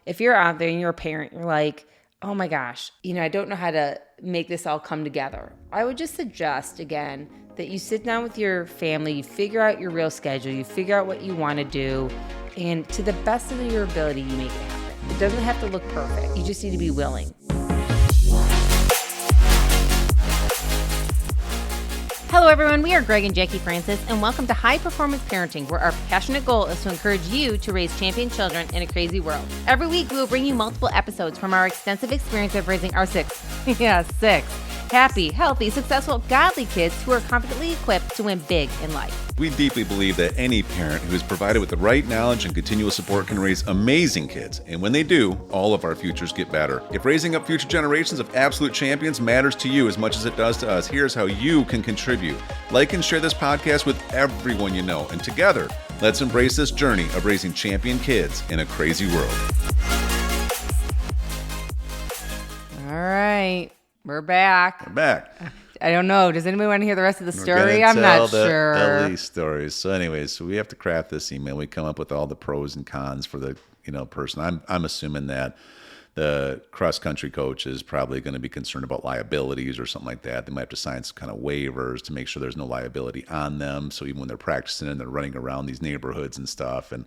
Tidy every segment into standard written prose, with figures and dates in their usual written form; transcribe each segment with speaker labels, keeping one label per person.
Speaker 1: If you're out there and you're a parent, you're like, oh my gosh, I don't know how to make this all come together. I would just suggest, again, that you sit down with your family, you figure out your real schedule, you figure out what you want to do, and to the best of your ability, you make it happen. It doesn't have to look perfect. You just need to be willing. Hello, everyone. We are Greg and Jacquie Francis, and welcome to High Performance Parenting, where our passionate goal is to encourage you to raise champion children in a crazy world. Every week, we will bring you multiple episodes from our extensive experience of raising our six happy, healthy, successful, godly kids who are confidently equipped to win big in life.
Speaker 2: We deeply believe that any parent who is provided with the right knowledge and continual support can raise amazing kids. And when they do, all of our futures get better. If raising up future generations of absolute champions matters to you as much as it does to us, here's how you can contribute. Like and share this podcast with everyone you know. And together, let's embrace this journey of raising champion kids in a crazy world.
Speaker 1: All right. We're back. I don't know. Does anybody want to hear the rest of the story? I'm not sure.
Speaker 2: Ellie stories. So anyways, so we have to craft this email. We come up with all the pros and cons for the person. I'm assuming that the cross-country coach is probably going to be concerned about liabilities or something like that. They might have to sign some kind of waivers to make sure there's no liability on them. So even when they're practicing and they're running around these neighborhoods and stuff, and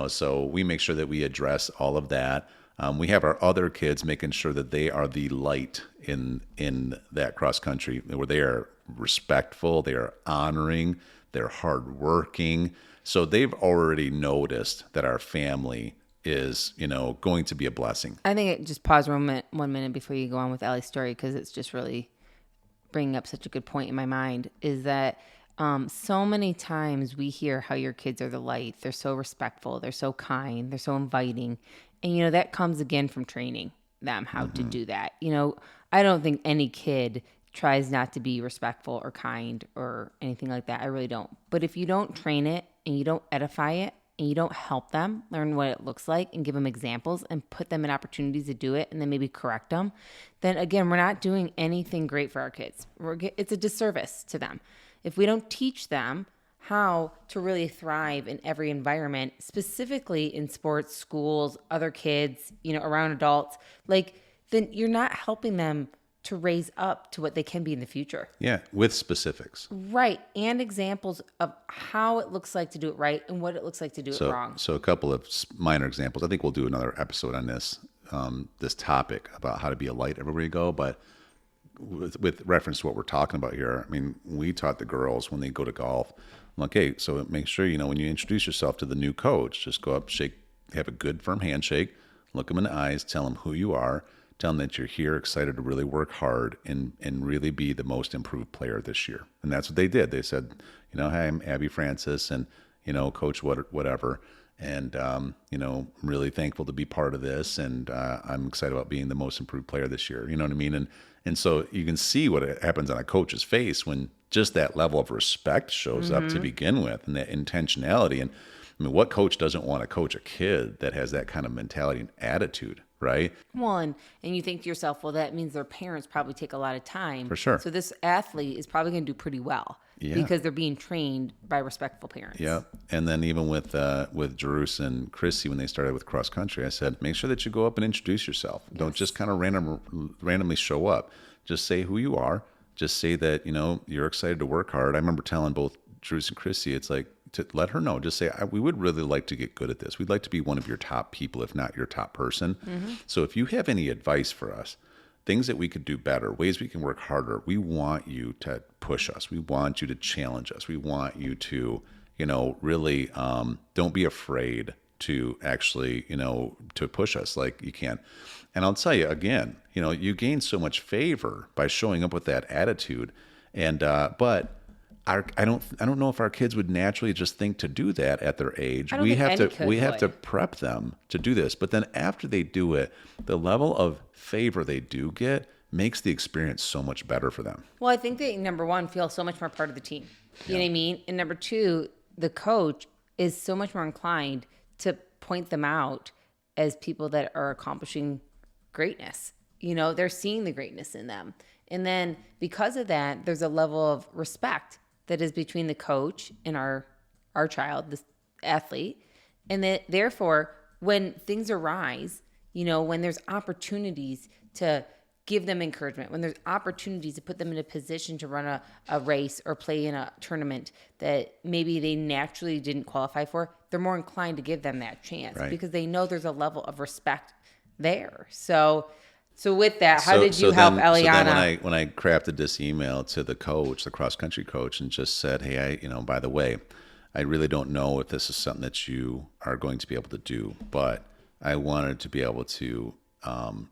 Speaker 2: so we make sure that we address all of that. We have our other kids making sure that they are the light in that cross country, where they are respectful, they are honoring, they're hardworking. So they've already noticed that our family is, going to be a blessing.
Speaker 1: I think just pause one minute before you go on with Ellie's story, because it's just really bringing up such a good point in my mind, is that so many times we hear how your kids are the light. They're so respectful. They're so kind. They're so inviting. And, that comes again from training them how to do that. I don't think any kid tries not to be respectful or kind or anything like that. I really don't. But if you don't train it and you don't edify it and you don't help them learn what it looks like and give them examples and put them in opportunities to do it and then maybe correct them, then again, we're not doing anything great for our kids. It's a disservice to them. If we don't teach them how to really thrive in every environment, specifically in sports, schools, other kids, around adults, then you're not helping them to raise up to what they can be in the future.
Speaker 2: Yeah, with specifics.
Speaker 1: Right, and examples of how it looks like to do it right and what it looks like to do it wrong.
Speaker 2: So a couple of minor examples. I think we'll do another episode on this topic about how to be a light everywhere you go, but with reference to what we're talking about here, I mean, we taught the girls when they go to golf, okay, so make sure, when you introduce yourself to the new coach, just go up, have a good firm handshake, look them in the eyes, tell them who you are, tell them that you're here, excited to really work hard and really be the most improved player this year. And that's what they did. They said, hi, I'm Jacquie Francis and, coach whatever. And, I'm really thankful to be part of this. And I'm excited about being the most improved player this year. You know what I mean? And so you can see what happens on a coach's face when just that level of respect shows up to begin with, and that intentionality. And I mean, what coach doesn't want to coach a kid that has that kind of mentality and attitude, right?
Speaker 1: Well, and you think to yourself, well, that means their parents probably take a lot of time.
Speaker 2: For sure.
Speaker 1: So this athlete is probably going to do pretty well because they're being trained by respectful parents.
Speaker 2: Yeah. And then even with Jerus and Chrissy, when they started with cross country, I said, make sure that you go up and introduce yourself. Yes. Don't just kind of randomly show up. Just say who you are. Just say that, you're excited to work hard. I remember telling both Jerus and Chrissy, it's like, to let her know, just say, we would really like to get good at this. We'd like to be one of your top people, if not your top person. Mm-hmm. So if you have any advice for us, things that we could do better, ways we can work harder, we want you to push us. We want you to challenge us. We want you to, really don't be afraid to actually, to push us like you can. And I'll tell you again, you gain so much favor by showing up with that attitude. And, but I don't know if our kids would naturally just think to do that at their age. We have to prep them to do this. But then after they do it, the level of favor they do get makes the experience so much better for them.
Speaker 1: Well, I think they, number one, feel so much more part of the team. You know what I mean? And number two, the coach is so much more inclined to point them out as people that are accomplishing greatness. They're seeing the greatness in them. And then because of that, there's a level of respect that is between the coach and our child, this athlete. And that therefore when things arise, when there's opportunities to give them encouragement, when there's opportunities to put them in a position to run a race or play in a tournament that maybe they naturally didn't qualify for, they're more inclined to give them that chance because they know there's a level of respect there. So with that, how did you help Eliana?
Speaker 2: So then when I crafted this email to the coach, the cross country coach, and just said, hey, by the way, I really don't know if this is something that you are going to be able to do, but I wanted to be able to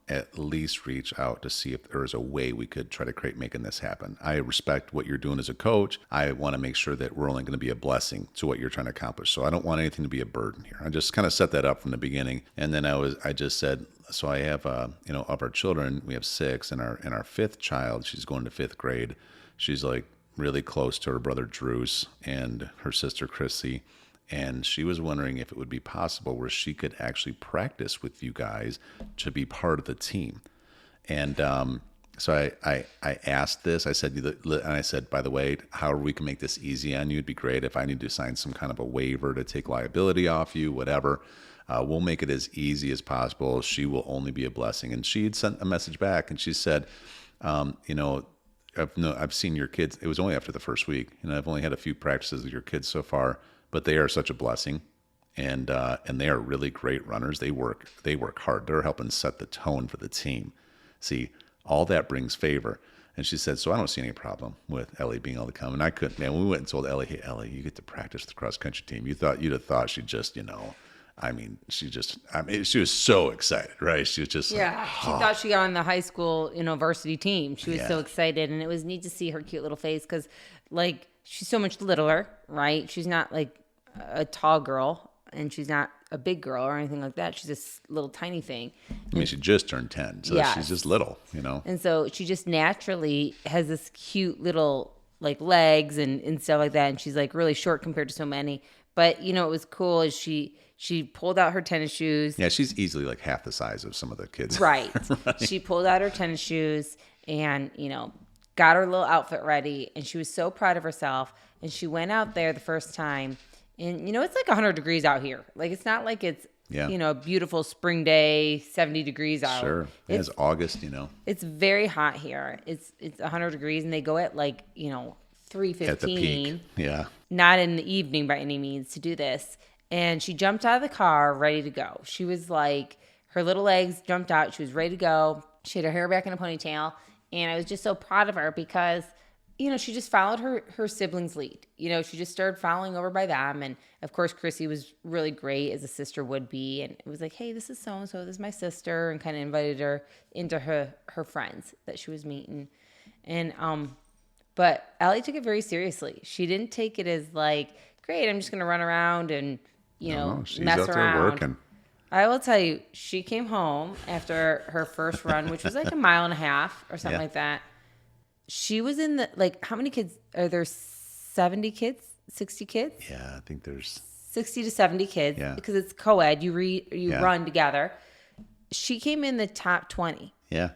Speaker 2: at least reach out to see if there's a way we could try to making this happen. I respect what you're doing as a coach. I want to make sure that we're only going to be a blessing to what you're trying to accomplish. So I don't want anything to be a burden here. I just kind of set that up from the beginning. And then I just said, so I have, of our children, we have 6, and our 5th child, she's going to 5th grade. She's like really close to her brother Drews and her sister Chrissy. And she was wondering if it would be possible where she could actually practice with you guys to be part of the team. And so I asked this. I said, by the way, however we can make this easy on you, it'd be great if I need to sign some kind of a waiver to take liability off you, whatever. We'll make it as easy as possible. She will only be a blessing. And she had sent a message back, and she said, I've seen your kids. It was only after the first week, and I've only had a few practices with your kids so far. But they are such a blessing, and they are really great runners. They work hard. They're helping set the tone for the team. See, all that brings favor. And she said, so I don't see any problem with Ellie being able to come. And I couldn't, man. We went and told Ellie, hey, Ellie, you get to practice the cross country team. You'd have thought she just, she was so excited, right? She was just
Speaker 1: she thought she got on the high school, varsity team. She was so excited, and it was neat to see her cute little face because, she's so much littler, right? She's not like a tall girl, and she's not a big girl or anything like that. She's this little tiny thing.
Speaker 2: She just turned 10, so she's just little,
Speaker 1: And so she just naturally has this cute little legs and stuff like that, and she's really short compared to so many. But what was cool is she pulled out her tennis shoes.
Speaker 2: Yeah, she's easily half the size of some of the kids.
Speaker 1: Right. She pulled out her tennis shoes and, got her little outfit ready, and she was so proud of herself. And she went out there the first time, and it's 100 degrees out here. It's not like it's a beautiful spring day, 70 degrees out.
Speaker 2: Sure. It's August.
Speaker 1: It's very hot here. It's 100 degrees, and they go at 3:15.
Speaker 2: At the peak. Yeah.
Speaker 1: Not in the evening by any means to do this. And she jumped out of the car ready to go. She was her little legs jumped out. She was ready to go. She had her hair back in a ponytail. And I was just so proud of her because, she just followed her siblings' lead. She just started following over by them. And, of course, Chrissy was really great, as a sister would be. And it was hey, this is so-and-so. This is my sister. And kind of invited her into her friends that she was meeting. And but Ellie took it very seriously. She didn't take it as great, I'm just going to run around and,
Speaker 2: she's
Speaker 1: mess
Speaker 2: out
Speaker 1: around.
Speaker 2: there working.
Speaker 1: I will tell you, she came home after her first run, which was a mile and a half or something like that. She was in the, how many kids? Are there 70 kids? 60 kids?
Speaker 2: Yeah, I think there's
Speaker 1: 60 to 70 kids.
Speaker 2: Yeah.
Speaker 1: Because it's co-ed. You run together. She came in the top 20.
Speaker 2: Yeah.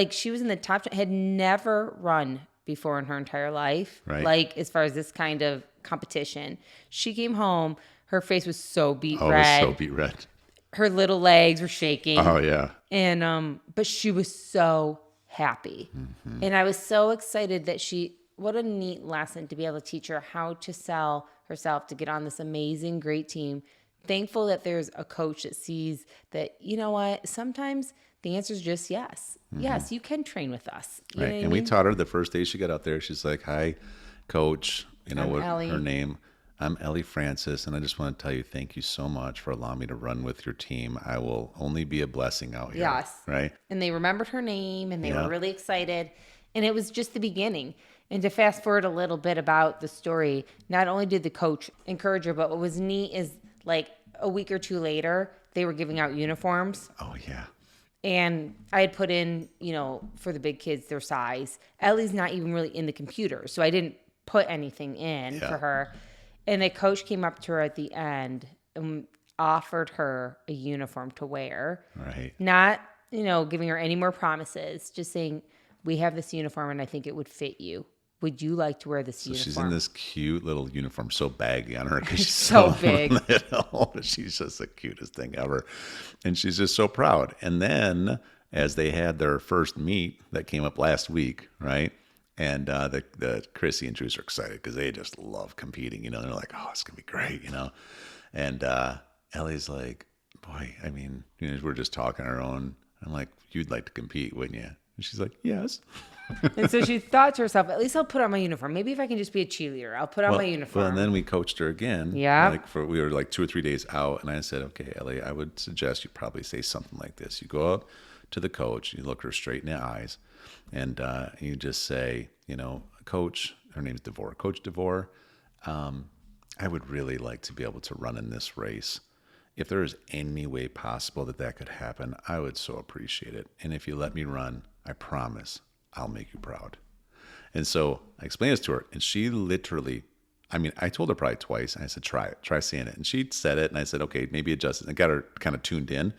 Speaker 1: She was in the top 20, had never run before in her entire life.
Speaker 2: Right.
Speaker 1: As far as this kind of competition. She came home. Her face was so beat red.
Speaker 2: It was so beat red.
Speaker 1: Her little legs were shaking.
Speaker 2: Oh, yeah.
Speaker 1: And, but she was so happy. Mm-hmm. And I was so excited that what a neat lesson to be able to teach her how to sell herself to get on this amazing, great team. Thankful that there's a coach that sees that, sometimes the answer is just yes. Mm-hmm. Yes, you can train with us. You know what I mean?
Speaker 2: We taught her the first day she got out there. She's like, hi, coach. What
Speaker 1: Ellie.
Speaker 2: Her name. I'm Jacquie Francis, and I just want to tell you thank you so much for allowing me to run with your team. I will only be a blessing out here.
Speaker 1: Yes.
Speaker 2: Right?
Speaker 1: And they remembered her name, and they were really excited. And it was just the beginning. And to fast forward a little bit about the story, not only did the coach encourage her, but what was neat is a week or two later, they were giving out uniforms.
Speaker 2: Oh, yeah.
Speaker 1: And I had put in, for the big kids, their size. Ellie's not even really in the computer, so I didn't put anything in for her. And the coach came up to her at the end and offered her a uniform to wear.
Speaker 2: Right.
Speaker 1: Not, giving her any more promises, just saying, we have this uniform and I think it would fit you. would you like to wear this
Speaker 2: So
Speaker 1: uniform?
Speaker 2: she's in this cute little uniform, so baggy on her because she's
Speaker 1: So big.
Speaker 2: little. She's just the cutest thing ever. And she's just so proud. And then as they had their first meet that came up last week, right? And the Chrissy and Drews are excited because they just love competing, you know. They're like, oh, it's going to be great, you know. And Ellie's like, boy, I mean, you know, we're just talking our own. I'm like, you'd like to compete, wouldn't you? And she's like, yes.
Speaker 1: And so she thought to herself, at least I'll put on my uniform. Maybe if I can just be a cheerleader, I'll put on my uniform.
Speaker 2: Well, and then we coached her again.
Speaker 1: Yeah.
Speaker 2: We were like 2 or 3 days out, and I said, okay, Ellie, I would suggest you probably say something like this. You go up to the coach, you look her straight in the eyes, and you just say, you know, Coach, her name's DeVore. Coach DeVore, I would really like to be able to run in this race. If there is any way possible that could happen, I would so appreciate it. And if you let me run, I promise I'll make you proud. And so I explained this to her, and she literally, I mean, I told her probably twice, and I said, try saying it. And she said it, and I said, okay, maybe adjust it. And got her kind of tuned in.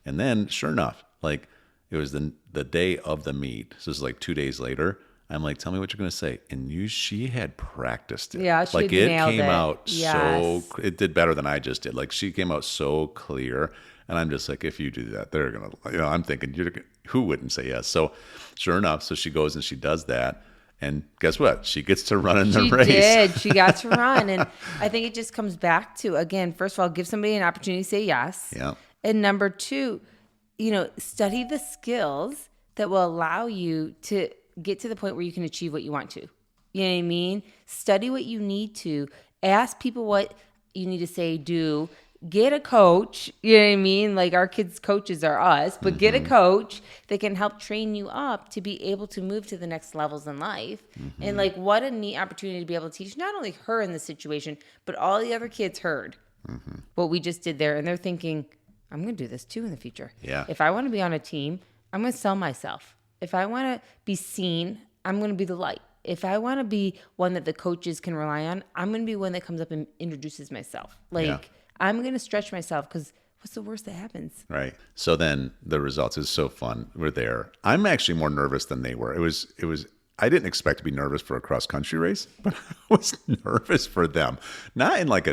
Speaker 2: And then, sure enough, like, it was the day of the meet. So this is like 2 days later. I'm like, tell me what you're going to say. And she had practiced it.
Speaker 1: Yeah, she
Speaker 2: like
Speaker 1: nailed
Speaker 2: it came out
Speaker 1: Yes.
Speaker 2: so, it did better than I just did. Like, she came out so clear. And I'm just like, if you do that, they're going to, you know, I'm thinking, who wouldn't say yes? So sure enough, so she goes and she does that. And guess what? She gets to run in the race.
Speaker 1: She did. She got to run. And I think it just comes back to, again, first of all, give somebody an opportunity to say yes.
Speaker 2: Yeah.
Speaker 1: And number two, you know, study the skills that will allow you to get to the point where you can achieve what you want to. You know what I mean? Study what you need to. Ask people what you need to say, do. Get a coach. You know what I mean? Like, our kids' coaches are us, but get a coach that can help train you up to be able to move to the next levels in life. And like, what a neat opportunity to be able to teach not only her in this situation, but all the other kids heard what we just did there. And they're thinking, I'm going to do this too in the future.
Speaker 2: Yeah.
Speaker 1: If I want to be on a team, I'm going to sell myself. If I want to be seen, I'm going to be the light. If I want to be one that the coaches can rely on, I'm going to be one that comes up and introduces myself. Like, I'm going to stretch myself, because what's the worst that happens?
Speaker 2: Right. So then the results is so fun. We're there. I'm actually more nervous than they were. It was, I didn't expect to be nervous for a cross country race, but I was nervous for them. Not in like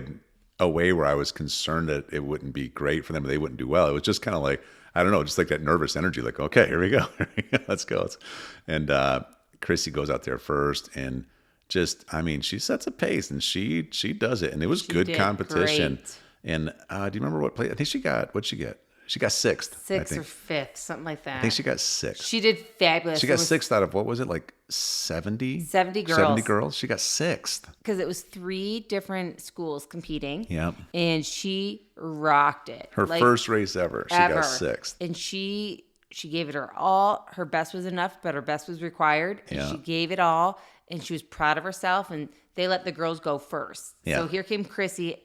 Speaker 2: a way where I was concerned that it wouldn't be great for them, or they wouldn't do well. It was just kind of like, I don't know, just like that nervous energy, like, okay, here we go. Let's go. And Chrissy goes out there first, and just, I mean, she sets a pace, and she does it. And it was good competition.
Speaker 1: Great.
Speaker 2: And do you remember what place? I think she got, what'd she get? She got sixth.
Speaker 1: Sixth or fifth, something like that.
Speaker 2: I think she got sixth.
Speaker 1: She did fabulous.
Speaker 2: She got sixth out of, what was it, like 70?
Speaker 1: 70 girls.
Speaker 2: 70 girls. She got sixth.
Speaker 1: Because it was 3 different schools competing.
Speaker 2: Yep.
Speaker 1: And she rocked it.
Speaker 2: Her first race ever. She got sixth.
Speaker 1: And she gave it her all. Her best was enough, but her best was required. And she gave it all. And she was proud of herself. And they let the girls go first.
Speaker 2: Yeah.
Speaker 1: So here came Chrissy,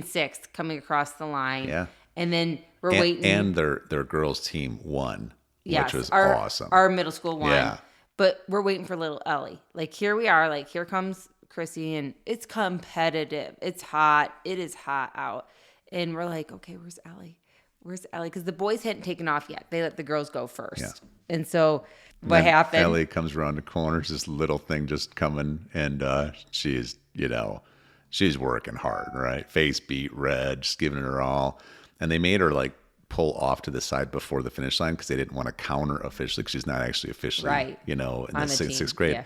Speaker 1: sixth, coming across the line.
Speaker 2: Yeah.
Speaker 1: And then we're waiting.
Speaker 2: And their girls team won, which was awesome.
Speaker 1: Our middle school won.
Speaker 2: Yeah.
Speaker 1: But we're waiting for little Ellie. Like, here we are. Like, here comes Chrissy, and it's competitive. It's hot. It is hot out. And we're like, okay, where's Ellie? Where's Ellie? Because the boys hadn't taken off yet. They let the girls go first.
Speaker 2: Yeah.
Speaker 1: And so what happened?
Speaker 2: Ellie comes around the corner, this little thing just coming, and she's, you know, she's working hard, right? Face beat red, just giving it her all. And they made her like pull off to the side before the finish line because they didn't want to count her officially, because she's not actually officially, you know, in the sixth grade. Yeah.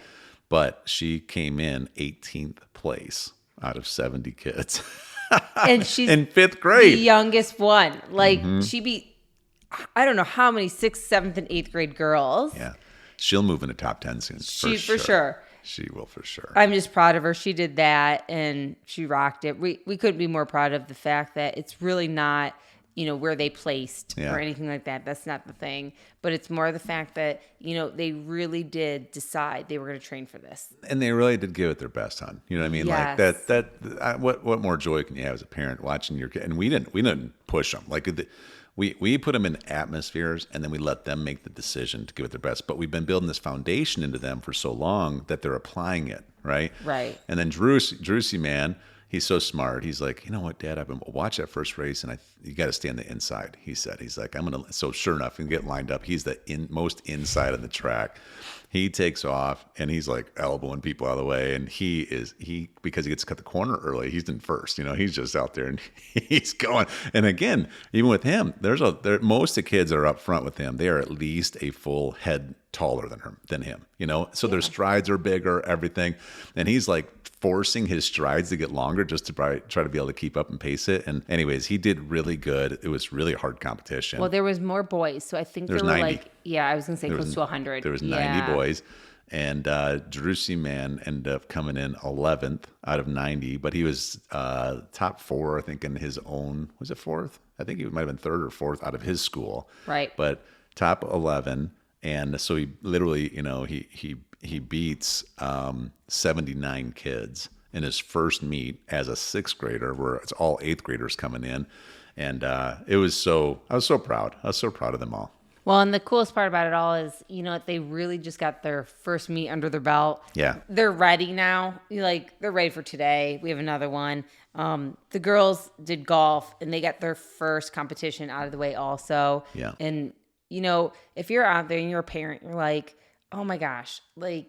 Speaker 2: But she came in 18th place out of 70 kids.
Speaker 1: And she's
Speaker 2: in 5th grade.
Speaker 1: The youngest one. Like, she beat, I don't know how many 6th, 7th, and 8th grade girls.
Speaker 2: Yeah. She'll move in the top 10 soon. For
Speaker 1: sure.
Speaker 2: She will for sure.
Speaker 1: I'm just proud of her. She did that, and she rocked it. We couldn't be more proud of the fact that it's really not, you know, where they placed or anything like that. That's not the thing. But it's more the fact that, you know, they really did decide they were going to train for this.
Speaker 2: And they really did give it their best, hon. You know what I mean?
Speaker 1: Yes.
Speaker 2: Like what more joy can you have as a parent watching your kid? And we didn't push them. Like, we put them in atmospheres, and then we let them make the decision to give it their best. But we've been building this foundation into them for so long that they're applying it, right?
Speaker 1: Right.
Speaker 2: And then Drewsy, man, he's so smart. He's like, you know what, Dad? I've been watch that first race, and you got to stay on the inside. He said, he's like, I'm gonna. So sure enough, and get lined up. He's the most inside of the track, He takes off and he's like elbowing people out of the way. And because he gets to cut the corner early, he's in first. He's just out there and he's going. And again, even with him, most of the kids that are up front with him, they are at least a full head taller than him. So their strides are bigger, everything. And he's like forcing his strides to get longer just to try to be able to keep up and pace it. And anyways, he did really good. It was really hard competition.
Speaker 1: Well, there was more boys, so I think there were 90. I was gonna say close to 100.
Speaker 2: There was 90 boys, and Jerusalem man ended up coming in 11th out of 90, but he was top 4, I think, in his own. Was it 4th? I think he might have been 3rd or 4th out of his school.
Speaker 1: Right.
Speaker 2: But top 11, and so he literally, he beats 79 kids in his first meet as a 6th grader, where it's all 8th graders coming in. And I was so proud. I was so proud of them all.
Speaker 1: Well, and the coolest part about it all is, they really just got their first meet under their belt.
Speaker 2: Yeah.
Speaker 1: They're ready now. They're ready for today. We have another one. The girls did golf and they got their first competition out of the way also.
Speaker 2: Yeah.
Speaker 1: And, if you're out there and you're a parent, you're like, oh my gosh, I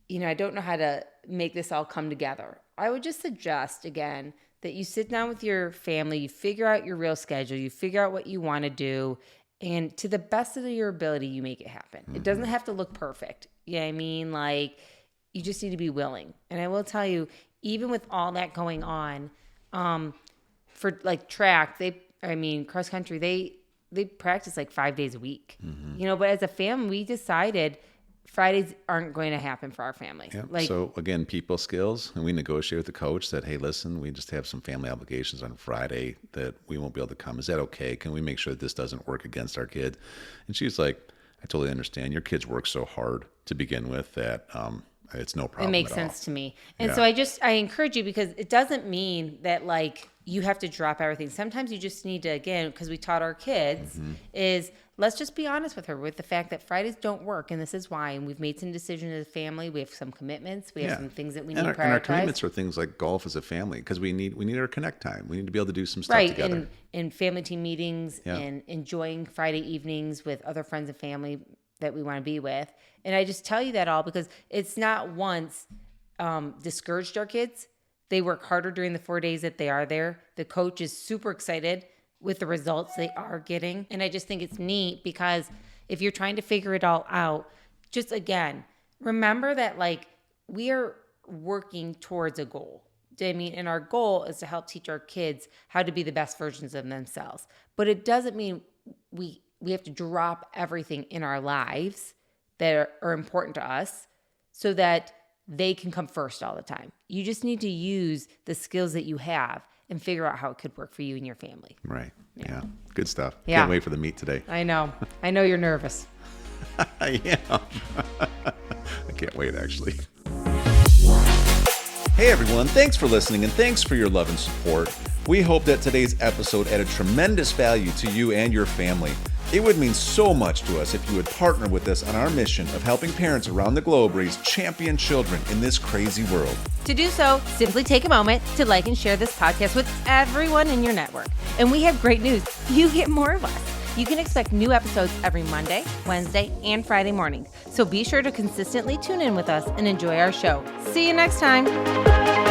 Speaker 1: don't know how to make this all come together. I would just suggest, again, that you sit down with your family, you figure out your real schedule, you figure out what you want to do, and to the best of your ability, you make it happen. Mm-hmm. It doesn't have to look perfect. You know what I mean? You just need to be willing. And I will tell you, even with all that going on, for track, cross country, they practice 5 days a week. Mm-hmm. But as a family, we decided Fridays aren't going to happen for our family.
Speaker 2: Yep. So again, people skills, and we negotiate with the coach that, hey, listen, we just have some family obligations on Friday that we won't be able to come. Is that okay? Can we make sure that this doesn't work against our kid? And she's like, I totally understand. Your kids work so hard to begin with that it's no problem.
Speaker 1: It makes sense to me. And so I encourage you, because it doesn't mean that you have to drop everything. Sometimes you just need to, again, because we taught our kids, is let's just be honest with her with the fact that Fridays don't work, and this is why. And we've made some decisions as a family. We have some commitments. We have some things that we need to prioritize. And our
Speaker 2: commitments are things like golf as a family, because we need our connect time. We need to be able to do some stuff together.
Speaker 1: Right, and family team meetings and enjoying Friday evenings with other friends and family that we want to be with. And I just tell you that all because it's not once discouraged our kids. They work harder during the 4 days that they are there. The coach is super excited with the results they are getting. And I just think it's neat, because if you're trying to figure it all out, just again, remember that we are working towards a goal. And our goal is to help teach our kids how to be the best versions of themselves. But it doesn't mean we have to drop everything in our lives that are important to us so that they can come first all the time. You just need to use the skills that you have and figure out how it could work for you and your family.
Speaker 2: Right. Yeah. Good stuff.
Speaker 1: Yeah.
Speaker 2: Can't wait for the meet today.
Speaker 1: I know you're nervous.
Speaker 2: Yeah. I can't wait, actually. Hey, everyone. Thanks for listening, and thanks for your love and support. We hope that today's episode added tremendous value to you and your family. It would mean so much to us if you would partner with us on our mission of helping parents around the globe raise champion children in this crazy world.
Speaker 1: To do so, simply take a moment to like and share this podcast with everyone in your network. And we have great news. You get more of us. You can expect new episodes every Monday, Wednesday, and Friday mornings. So be sure to consistently tune in with us and enjoy our show. See you next time.